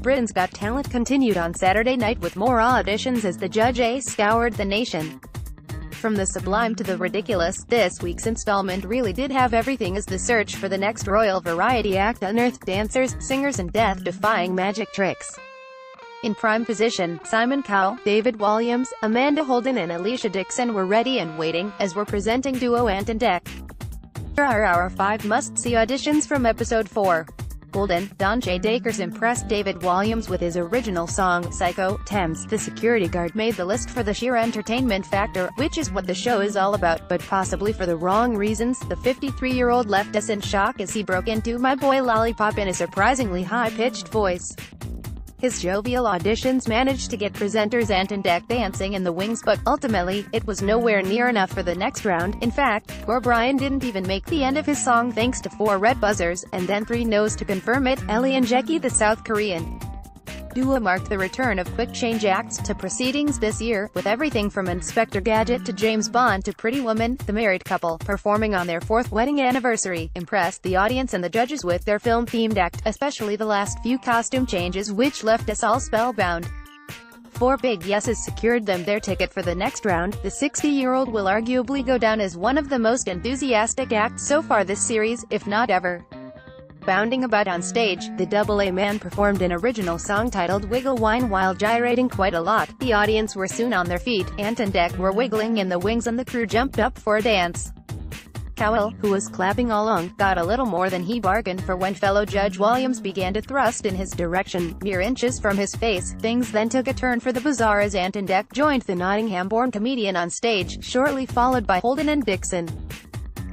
Britain's Got Talent continued on Saturday night with more auditions as the judge scoured the nation. From the sublime to the ridiculous, this week's installment really did have everything as the search for the next royal variety act unearthed dancers, singers and death-defying magic tricks. In prime position, Simon Cowell, David Walliams, Amanda Holden and Alesha Dixon were ready and waiting, as were presenting duo Ant and Dec. Here are our 5 must-see auditions from episode 4. Holden, Donche Dacres impressed David Walliams with his original song, Psycho. Thames, the security guard, made the list for the sheer entertainment factor, which is what the show is all about, but possibly for the wrong reasons. The 53-year-old left us in shock as he broke into My Boy Lollipop in a surprisingly high-pitched voice. His jovial auditions managed to get presenters Ant and Dec dancing in the wings, but ultimately, it was nowhere near enough for the next round. In fact, poor Brian didn't even make the end of his song thanks to 4 red buzzers, and then 3 no's to confirm it. Ellie and Jackie, the South Korean duo, marked the return of quick change acts to proceedings this year, with everything from Inspector Gadget to James Bond to Pretty Woman. The married couple, performing on their 4th wedding anniversary, impressed the audience and the judges with their film-themed act, especially the last few costume changes which left us all spellbound. 4 big yeses secured them their ticket for the next round. The 60-year-old will arguably go down as one of the most enthusiastic acts so far this series, if not ever. Bounding about on stage, the double-A man performed an original song titled Wiggle Wine while gyrating quite a lot. The audience were soon on their feet, Ant and Dec were wiggling in the wings and the crew jumped up for a dance. Cowell, who was clapping all along, got a little more than he bargained for when fellow Judge Walliams began to thrust in his direction, mere inches from his face. Things then took a turn for the bizarre as Ant and Dec joined the Nottingham-born comedian on stage, shortly followed by Holden and Dixon.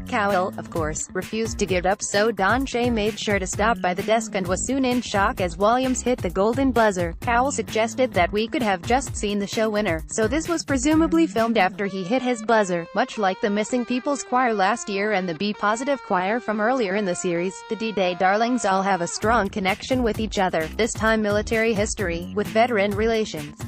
Cowell, of course, refused to give up, so Donche made sure to stop by the desk and was soon in shock as Walliams hit the golden buzzer. Cowell suggested that we could have just seen the show winner, so this was presumably filmed after he hit his buzzer. Much like the Missing People's Choir last year and the Be Positive Choir from earlier in the series, the D-Day darlings all have a strong connection with each other, this time military history, with veteran relations.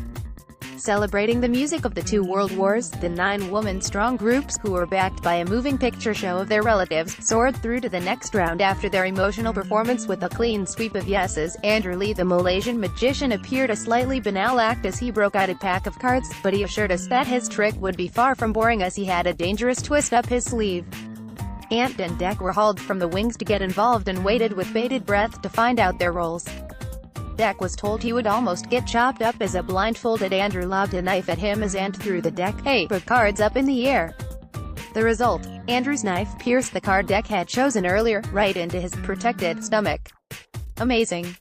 Celebrating the music of the 2 world wars, the 9-woman-strong groups, who were backed by a moving picture show of their relatives, soared through to the next round after their emotional performance with a clean sweep of yeses. Andrew Lee, the Malaysian magician, appeared a slightly banal act as he broke out a pack of cards, but he assured us that his trick would be far from boring as he had a dangerous twist up his sleeve. Ant and Dec were hauled from the wings to get involved and waited with bated breath to find out their roles. Dec was told he would almost get chopped up as a blindfolded Andrew lobbed a knife at him as Ant threw the deck of cards up in the air. The result: Andrew's knife pierced the card Dec had chosen earlier, right into his protected stomach. Amazing.